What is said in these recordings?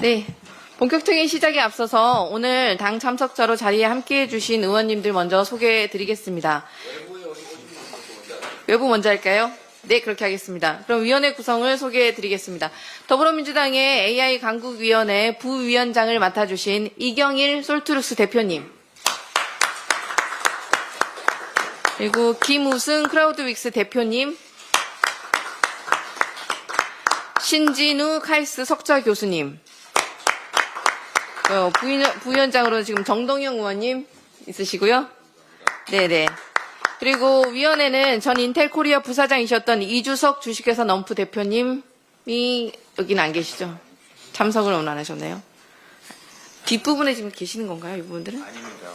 네. 본격적인 시작에 앞서서 오늘 당 참석자로 자리에 함께해 주신 의원님들 먼저 소개해 드리겠습니다. 외부 먼저 할까요? 네, 그렇게 하겠습니다. 그럼 위원회 구성을 소개해 드리겠습니다. 더불어민주당의 AI 강국위원회 부위원장을 맡아주신 이경일 솔트룩스 대표님. 그리고 김우승 크라우드윅스 대표님. 신진우 카이스트 석좌 교수님. 부위원장으로 지금 정동영 의원님 있으시고요. 네네. 그리고 위원회는 전 인텔코리아 부사장이셨던 이주석 주식회사 넘프 대표님이 여기는 안 계시죠? 참석을 오늘 안 하셨네요. 뒷부분에 지금 계시는 건가요, 이분들은? 아닙니다.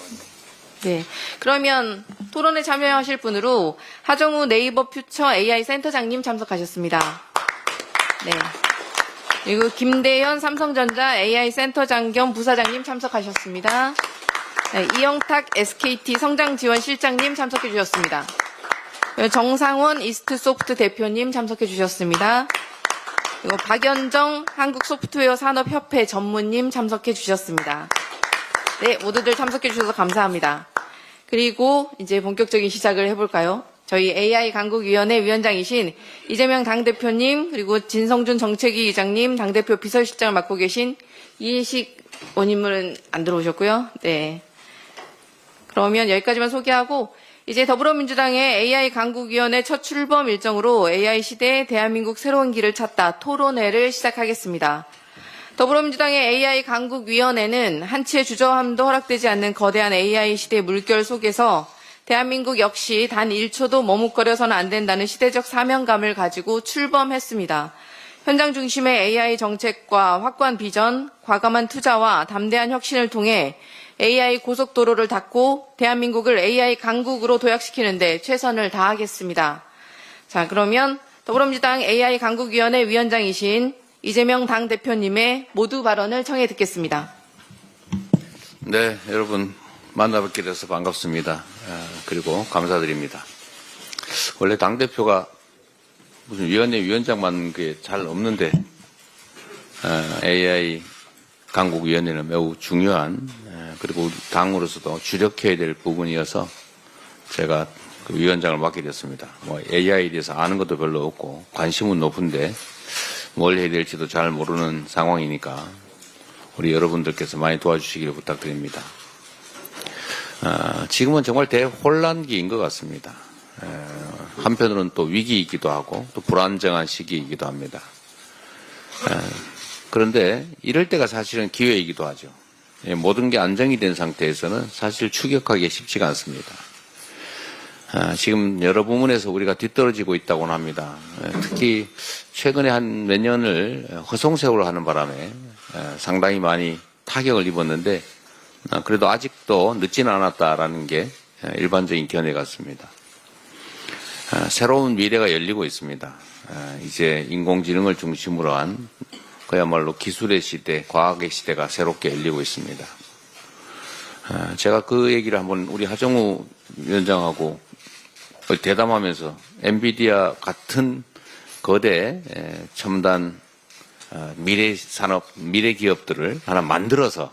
네. 그러면 토론에 참여하실 분으로 하정우 네이버 퓨처 AI 센터장님 참석하셨습니다. 네. 그리고 김대현 삼성전자 AI 센터장 겸 부사장님 참석하셨습니다. 네, 이영탁 SKT 성장지원실장님 참석해 주셨습니다. 정상원 이스트소프트 대표님 참석해 주셨습니다. 그리고 박연정 한국소프트웨어 산업협회 전무님 참석해 주셨습니다. 네, 모두들 참석해 주셔서 감사합니다. 그리고 이제 본격적인 시작을 해볼까요? 저희 AI 강국위원회 위원장이신 이재명 당대표님, 그리고 진성준 정책위 의장님, 당대표 비서실장을 맡고 계신 이인식 원님은 안 들어오셨고요. 네. 그러면 여기까지만 소개하고 이제 더불어민주당의 AI 강국위원회 첫 출범 일정으로 AI 시대에 대한민국 새로운 길을 찾다 토론회를 시작하겠습니다. 더불어민주당의 AI 강국위원회는 한치의 주저함도 허락되지 않는 거대한 AI 시대의 물결 속에서 대한민국 역시 단 1초도 머뭇거려서는 안 된다는 시대적 사명감을 가지고 출범했습니다. 현장 중심의 AI 정책과 확고한 비전, 과감한 투자와 담대한 혁신을 통해 AI 고속도로를 닫고 대한민국을 AI 강국으로 도약시키는 데 최선을 다하겠습니다. 자, 그러면 더불어민주당 AI 강국위원회 위원장이신 이재명 당대표님의 모두 발언을 청해 듣겠습니다. 네, 여러분 만나뵙게 돼서 반갑습니다. 그리고 감사드립니다. 원래 당대표가 무슨 위원회 위원장만 게 잘 없는데 AI 강국위원회는 매우 중요한 그리고 우리 당으로서도 주력해야 될 부분이어서 제가 그 위원장을 맡게 됐습니다. 뭐 AI에 대해서 아는 것도 별로 없고 관심은 높은데 뭘 해야 될지도 잘 모르는 상황이니까 우리 여러분들께서 많이 도와주시기를 부탁드립니다. 지금은 정말 대혼란기인 것 같습니다. 한편으로는 또 위기이기도 하고 또 불안정한 시기이기도 합니다. 그런데 이럴 때가 사실은 기회이기도 하죠. 모든 게 안정이 된 상태에서는 사실 추격하기 쉽지가 않습니다. 지금 여러 부문에서 우리가 뒤떨어지고 있다고 합니다. 특히 최근에 한 몇 년을 허송세월을 하는 바람에 상당히 많이 타격을 입었는데 그래도 아직도 늦지는 않았다라는 게 일반적인 견해 같습니다. 새로운 미래가 열리고 있습니다. 이제 인공지능을 중심으로 한 그야말로 기술의 시대, 과학의 시대가 새롭게 열리고 있습니다. 제가 그 얘기를 한번 우리 하정우 위원장하고 대담하면서 엔비디아 같은 거대 첨단 미래 산업, 미래 기업들을 하나 만들어서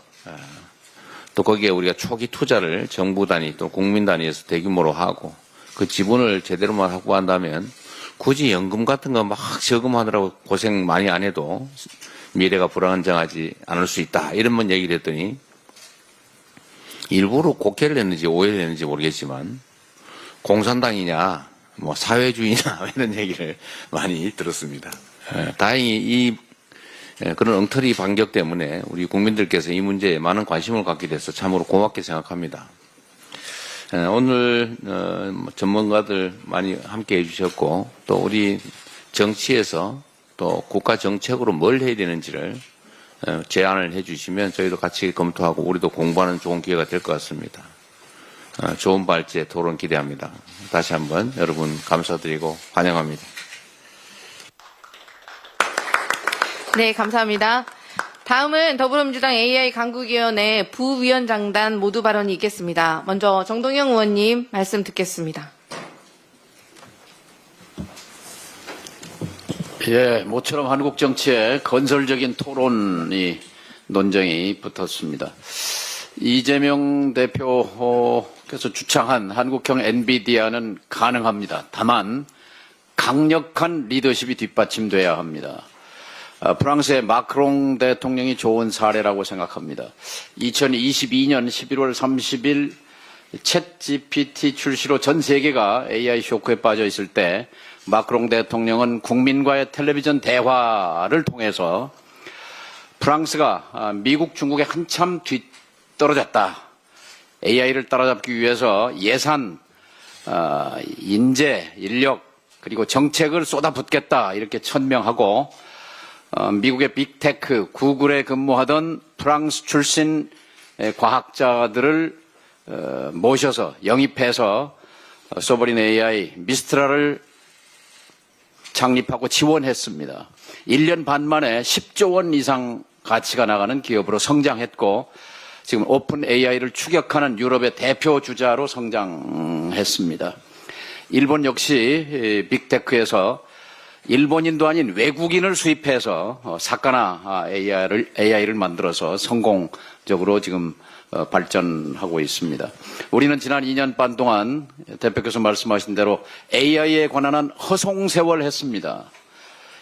또 거기에 우리가 초기 투자를 정부 단위 또 국민 단위에서 대규모로 하고 그 지분을 제대로만 하고 한다면 굳이 연금 같은 거 막 저금하느라고 고생 많이 안 해도 미래가 불안정하지 않을 수 있다. 이런 얘기를 했더니 일부러 곡해를 했는지 오해를 했는지 모르겠지만 공산당이냐 뭐 사회주의냐 이런 얘기를 많이 들었습니다. 다행히 이 그런 엉터리 반격 때문에 우리 국민들께서 이 문제에 많은 관심을 갖게 돼서 참으로 고맙게 생각합니다. 오늘 전문가들 많이 함께 해주셨고 또 우리 정치에서 또 국가 정책으로 뭘 해야 되는지를 제안을 해주시면 저희도 같이 검토하고 우리도 공부하는 좋은 기회가 될 것 같습니다. 좋은 발제 토론 기대합니다. 다시 한번 여러분 감사드리고 환영합니다. 네, 감사합니다. 다음은 더불어민주당 AI 강국위원회 부위원장단 모두 발언이 있겠습니다. 먼저 정동영 의원님 말씀 듣겠습니다. 예, 모처럼 한국 정치에 건설적인 논쟁이 붙었습니다. 이재명 대표께서 주창한 한국형 엔비디아는 가능합니다. 다만 강력한 리더십이 뒷받침돼야 합니다. 프랑스의 마크롱 대통령이 좋은 사례라고 생각합니다. 2022년 11월 30일 챗 GPT 출시로 전 세계가 AI 쇼크에 빠져 있을 때 마크롱 대통령은 국민과의 텔레비전 대화를 통해서 프랑스가 미국, 중국에 한참 뒤떨어졌다. AI를 따라잡기 위해서 예산, 인재, 인력, 그리고 정책을 쏟아붓겠다. 이렇게 천명하고 미국의 빅테크, 구글에 근무하던 프랑스 출신 과학자들을 모셔서 영입해서 소버린 AI 미스트라를 창립하고 지원했습니다. 1년 반 만에 10조 원 이상 가치가 나가는 기업으로 성장했고 지금 오픈 AI를 추격하는 유럽의 대표 주자로 성장했습니다. 일본 역시 빅테크에서 일본인도 아닌 외국인을 수입해서 사카나 AI를 만들어서 성공적으로 지금 발전하고 있습니다. 우리는 지난 2년 반 동안 대표께서 말씀하신 대로 AI에 관한 허송세월 했습니다.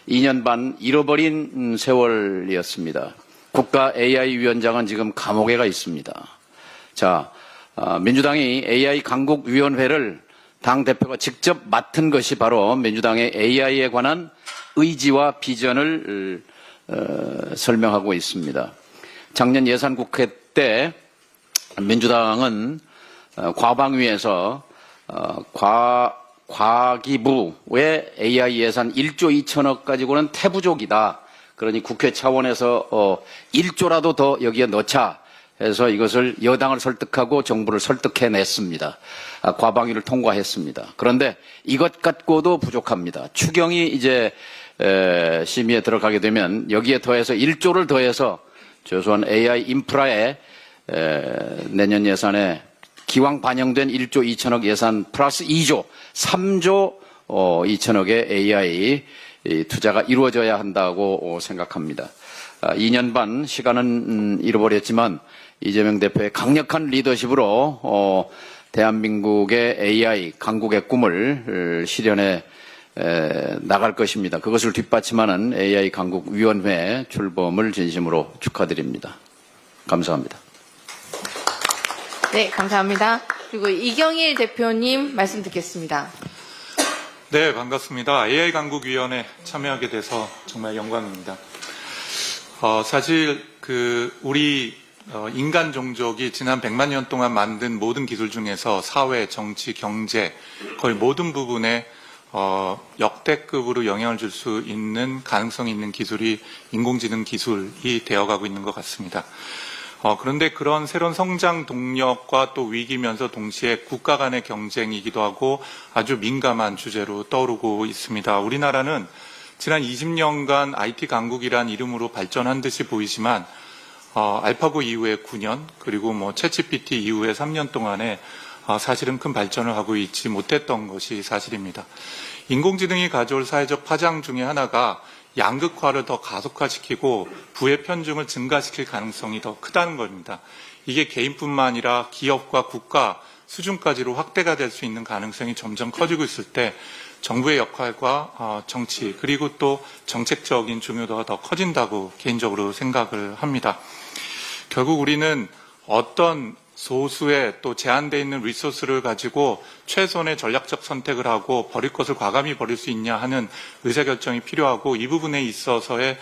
2년 반 잃어버린 세월이었습니다. 국가 AI-위원장은 지금 감옥에 가 있습니다. 자, 민주당이 AI 강국위원회를 당대표가 직접 맡은 것이 바로 민주당의 AI에 관한 의지와 비전을 설명하고 있습니다. 작년 예산국회 때 민주당은 과방위에서 과기부의 AI 예산 1조 2천억 가지고는 태부족이다. 그러니 국회 차원에서 1조라도 더 여기에 넣자 해서 이것을 여당을 설득하고 정부를 설득해냈습니다. 과방위를 통과했습니다. 그런데 이것 갖고도 부족합니다. 추경이 이제 심의에 들어가게 되면 여기에 더해서 1조를 더해서 최소한 AI 인프라에 내년 예산에 기왕 반영된 1조 2천억 예산 플러스 2조, 3조 2천억의 AI 투자가 이루어져야 한다고 생각합니다. 2년 반 시간은 잃어버렸지만 이재명 대표의 강력한 리더십으로 대한민국의 AI 강국의 꿈을 실현해 나갈 것입니다. 그것을 뒷받침하는 AI 강국위원회 출범을 진심으로 축하드립니다. 감사합니다. 네, 감사합니다. 그리고 이경일 대표님 말씀 듣겠습니다. 네, 반갑습니다. AI 강국위원회 참여하게 돼서 정말 영광입니다. 사실 우리 인간 종족이 지난 100만 년 동안 만든 모든 기술 중에서 사회, 정치, 경제 거의 모든 부분에 역대급으로 영향을 줄 수 있는 가능성이 있는 기술이 인공지능 기술이 되어가고 있는 것 같습니다. 그런데 그런 새로운 성장 동력과 또 위기면서 동시에 국가 간의 경쟁이기도 하고 아주 민감한 주제로 떠오르고 있습니다. 우리나라는 지난 20년간 IT 강국이란 이름으로 발전한 듯이 보이지만 알파고 이후에 9년 그리고 챗GPT 이후에 3년 동안에 사실은 큰 발전을 하고 있지 못했던 것이 사실입니다. 인공지능이 가져올 사회적 파장 중에 하나가 양극화를 더 가속화시키고 부의 편중을 증가시킬 가능성이 더 크다는 겁니다. 이게 개인뿐만 아니라 기업과 국가 수준까지로 확대가 될 수 있는 가능성이 점점 커지고 있을 때 정부의 역할과 정치 그리고 또 정책적인 중요도가 더 커진다고 개인적으로 생각을 합니다. 결국 우리는 어떤 소수의 또 제한되어 있는 리소스를 가지고 최선의 전략적 선택을 하고 버릴 것을 과감히 버릴 수 있냐 하는 의사결정이 필요하고 이 부분에 있어서의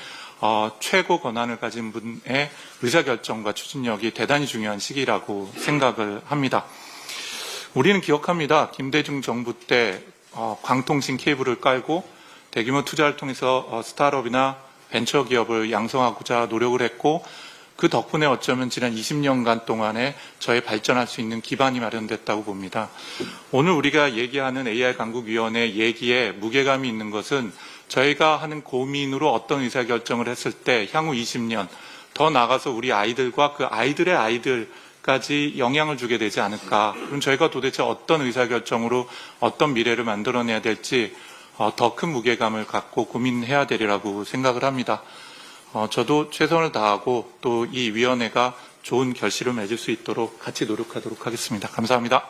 최고 권한을 가진 분의 의사결정과 추진력이 대단히 중요한 시기라고 생각을 합니다. 우리는 기억합니다. 김대중 정부 때 광통신 케이블을 깔고 대규모 투자를 통해서 스타트업이나 벤처기업을 양성하고자 노력을 했고 그 덕분에 어쩌면 지난 20년간 동안에 저희 발전할 수 있는 기반이 마련됐다고 봅니다. 오늘 우리가 얘기하는 AI 강국위원회 얘기에 무게감이 있는 것은 저희가 하는 고민으로 어떤 의사결정을 했을 때 향후 20년 더 나아가서 우리 아이들과 그 아이들의 아이들까지 영향을 주게 되지 않을까. 그럼 저희가 도대체 어떤 의사결정으로 어떤 미래를 만들어내야 될지 더 큰 무게감을 갖고 고민해야 되리라고 생각을 합니다. 저도 최선을 다하고 또 이 위원회가 좋은 결실을 맺을 수 있도록 같이 노력하도록 하겠습니다. 감사합니다.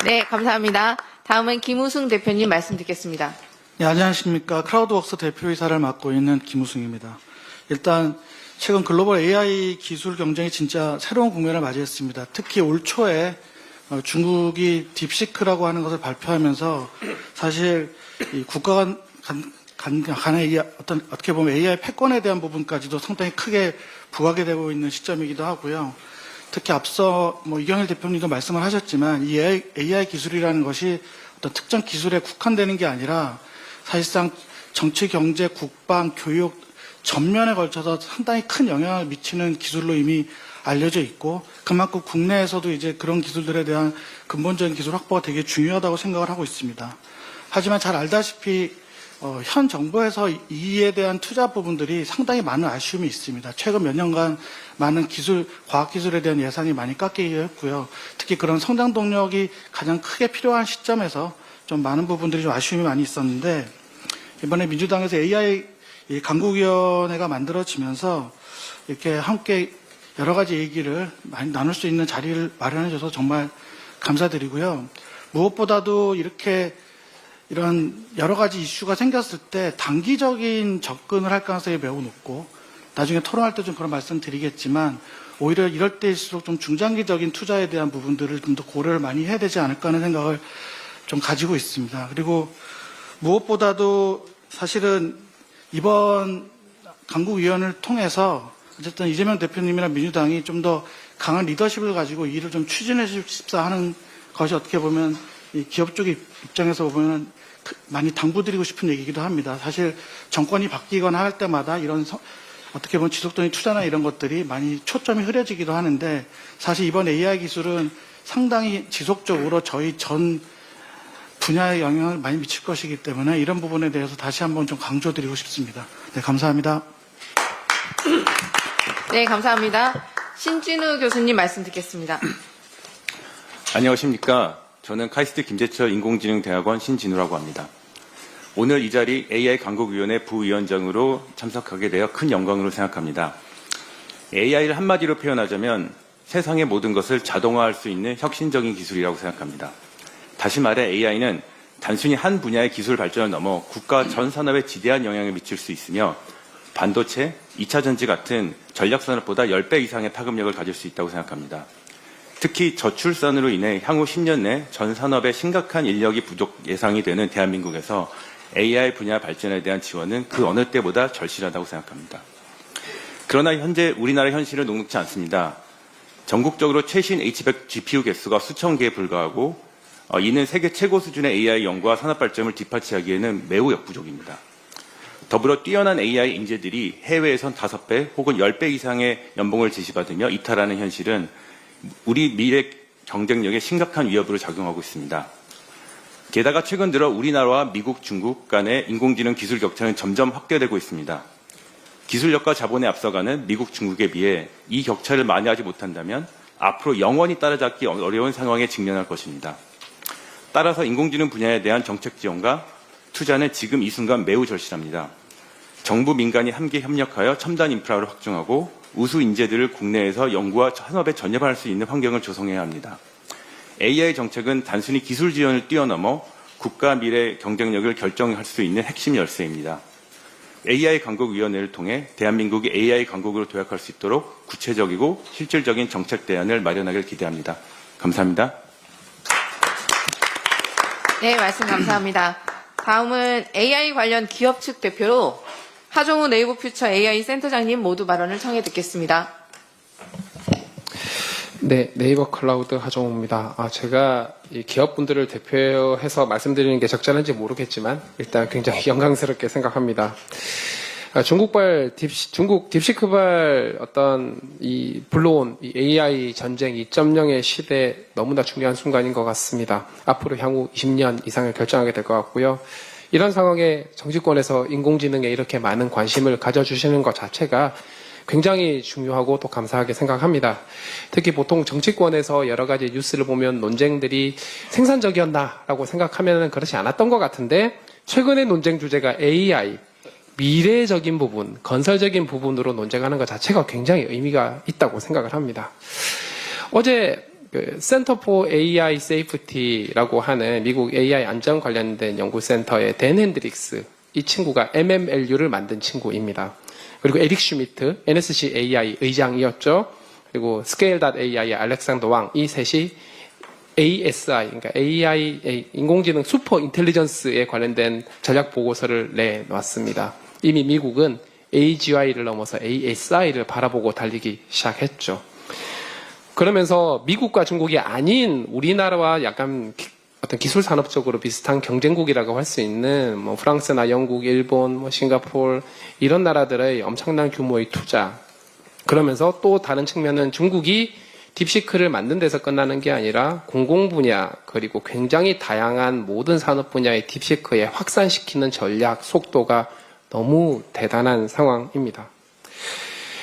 네, 감사합니다. 다음은 김우승 대표님 말씀 듣겠습니다. 네, 안녕하십니까. 크라우드웍스 대표이사를 맡고 있는 김우승입니다. 일단 최근 글로벌 AI 기술 경쟁이 진짜 새로운 국면을 맞이했습니다. 특히 올 초에 중국이 딥시크라고 하는 것을 발표하면서 사실 이 국가 간의 어떻게 보면 AI 패권에 대한 부분까지도 상당히 크게 부각이 되고 있는 시점이기도 하고요. 특히 앞서 이경일 대표님도 말씀을 하셨지만 이 AI 기술이라는 것이 어떤 특정 기술에 국한되는 게 아니라 사실상 정치, 경제, 국방, 교육 전면에 걸쳐서 상당히 큰 영향을 미치는 기술로 이미 알려져 있고 그만큼 국내에서도 이제 그런 기술들에 대한 근본적인 기술 확보가 되게 중요하다고 생각을 하고 있습니다. 하지만 잘 알다시피 현 정부에서 이에 대한 투자 부분들이 상당히 많은 아쉬움이 있습니다. 최근 몇 년간 많은 과학기술에 대한 예산이 많이 깎이기도 했고요. 특히 그런 성장 동력이 가장 크게 필요한 시점에서 좀 많은 부분들이 좀 아쉬움이 많이 있었는데 이번에 민주당에서 AI 강국위원회가 만들어지면서 이렇게 함께 여러 가지 얘기를 많이 나눌 수 있는 자리를 마련해줘서 정말 감사드리고요. 무엇보다도 이런 여러 가지 이슈가 생겼을 때 단기적인 접근을 할 가능성이 매우 높고 나중에 토론할 때 좀 그런 말씀 드리겠지만 오히려 이럴 때일수록 좀 중장기적인 투자에 대한 부분들을 좀 더 고려를 많이 해야 되지 않을까 하는 생각을 좀 가지고 있습니다. 그리고 무엇보다도 사실은 이번 강국위원회를 통해서 어쨌든 이재명 대표님이나 민주당이 좀 더 강한 리더십을 가지고 이 일을 좀 추진해 주십사 하는 것이 어떻게 보면 이 기업 쪽 입장에서 보면 많이 당부드리고 싶은 얘기이기도 합니다. 사실 정권이 바뀌거나 할 때마다 이런 어떻게 보면 지속적인 투자나 이런 것들이 많이 초점이 흐려지기도 하는데 사실 이번 AI 기술은 상당히 지속적으로 저희 전 분야에 영향을 많이 미칠 것이기 때문에 이런 부분에 대해서 다시 한번 좀 강조드리고 싶습니다. 네, 감사합니다. 네, 감사합니다. 신진우 교수님 말씀 듣겠습니다. 안녕하십니까. 저는 카이스트 김재철 인공지능대학원 신진우라고 합니다. 오늘 이 자리 AI 강국위원회 부위원장으로 참석하게 되어 큰 영광으로 생각합니다. AI를 한마디로 표현하자면 세상의 모든 것을 자동화할 수 있는 혁신적인 기술이라고 생각합니다. 다시 말해 AI는 단순히 한 분야의 기술 발전을 넘어 국가 전 산업에 지대한 영향을 미칠 수 있으며 반도체, 2차 전지 같은 전략산업보다 10배 이상의 파급력을 가질 수 있다고 생각합니다. 특히 저출산으로 인해 향후 10년 내 전 산업에 심각한 인력이 부족 예상이 되는 대한민국에서 AI 분야 발전에 대한 지원은 그 어느 때보다 절실하다고 생각합니다. 그러나 현재 우리나라 현실은 녹록지 않습니다. 전국적으로 최신 H100 GPU 개수가 수천 개에 불과하고 이는 세계 최고 수준의 AI 연구와 산업 발전을 뒷받치하기에는 매우 역부족입니다. 더불어 뛰어난 AI 인재들이 해외에선 5배 혹은 10배 이상의 연봉을 지시받으며 이탈하는 현실은 우리 미래 경쟁력에 심각한 위협으로 작용하고 있습니다. 게다가 최근 들어 우리나라와 미국, 중국 간의 인공지능 기술 격차는 점점 확대되고 있습니다. 기술력과 자본에 앞서가는 미국, 중국에 비해 이 격차를 만회하지 못한다면 앞으로 영원히 따라잡기 어려운 상황에 직면할 것입니다. 따라서 인공지능 분야에 대한 정책 지원과 투자는 지금 이 순간 매우 절실합니다. 정부, 민간이 함께 협력하여 첨단 인프라를 확충하고 우수 인재들을 국내에서 연구와 산업에 전념할 수 있는 환경을 조성해야 합니다. AI 정책은 단순히 기술 지원을 뛰어넘어 국가 미래 경쟁력을 결정할 수 있는 핵심 열쇠입니다. AI 강국위원회를 통해 대한민국이 AI 강국으로 도약할 수 있도록 구체적이고 실질적인 정책 대안을 마련하길 기대합니다. 감사합니다. 네, 말씀 감사합니다. 다음은 AI 관련 기업 측 대표로 하종우 네이버 퓨처 AI 센터장님 모두 발언을 청해 듣겠습니다. 네, 네이버 클라우드 하종우입니다. 제가 이 기업분들을 대표해서 말씀드리는 게 적절한지 모르겠지만 일단 굉장히 영광스럽게 생각합니다. 중국 딥시크발 어떤 이 불러온 이 AI 전쟁 2.0의 시대에 너무나 중요한 순간인 것 같습니다. 앞으로 향후 20년 이상을 결정하게 될 것 같고요. 이런 상황에 정치권에서 인공지능에 이렇게 많은 관심을 가져주시는 것 자체가 굉장히 중요하고 또 감사하게 생각합니다. 특히 보통 정치권에서 여러 가지 뉴스를 보면 논쟁들이 생산적이었나라고 생각하면 그렇지 않았던 것 같은데 최근의 논쟁 주제가 AI, 미래적인 부분, 건설적인 부분으로 논쟁하는 것 자체가 굉장히 의미가 있다고 생각을 합니다. 어제 센터 포 AI 세이프티라고 하는 미국 AI 안전 관련된 연구센터의 댄 핸드릭스, 이 친구가 MMLU를 만든 친구입니다. 그리고 에릭 슈미트, NSC AI 의장이었죠. 그리고 스케일.ai의 알렉산더 왕, 이 셋이 ASI, 그러니까 AI, 인공지능 슈퍼 인텔리전스에 관련된 전략 보고서를 내놓았습니다. 이미 미국은 AGI를 넘어서 ASI를 바라보고 달리기 시작했죠. 그러면서 미국과 중국이 아닌 우리나라와 약간 어떤 기술 산업적으로 비슷한 경쟁국이라고 할 수 있는 뭐 프랑스나 영국, 일본, 뭐 싱가포르 이런 나라들의 엄청난 규모의 투자. 그러면서 또 다른 측면은 중국이 딥시크를 만든 데서 끝나는 게 아니라 공공 분야 그리고 굉장히 다양한 모든 산업 분야의 딥시크에 확산시키는 전략 속도가 너무 대단한 상황입니다.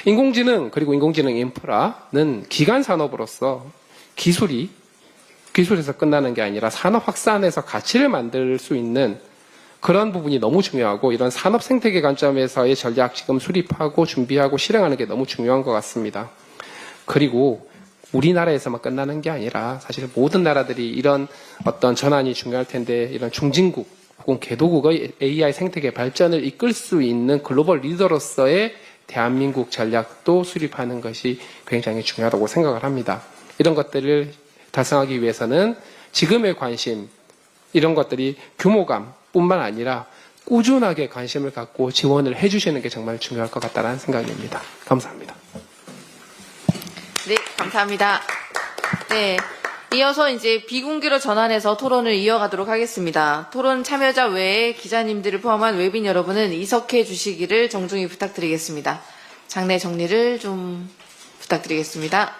인공지능 그리고 인공지능 인프라는 기간 산업으로서 기술에서 끝나는 게 아니라 산업 확산에서 가치를 만들 수 있는 그런 부분이 너무 중요하고 이런 산업 생태계 관점에서의 전략 지금 수립하고 준비하고 실행하는 게 너무 중요한 것 같습니다. 그리고 우리나라에서만 끝나는 게 아니라 사실 모든 나라들이 이런 어떤 전환이 중요할 텐데 이런 중진국 혹은 개도국의 AI 생태계 발전을 이끌 수 있는 글로벌 리더로서의 대한민국 전략도 수립하는 것이 굉장히 중요하다고 생각을 합니다. 이런 것들을 달성하기 위해서는 지금의 관심, 이런 것들이 규모감뿐만 아니라 꾸준하게 관심을 갖고 지원을 해주시는 게 정말 중요할 것 같다는 생각입니다. 감사합니다. 네, 감사합니다. 네. 이어서 이제 비공개로 전환해서 토론을 이어가도록 하겠습니다. 토론 참여자 외에 기자님들을 포함한 외빈 여러분은 이석해 주시기를 정중히 부탁드리겠습니다. 장내 정리를 좀 부탁드리겠습니다.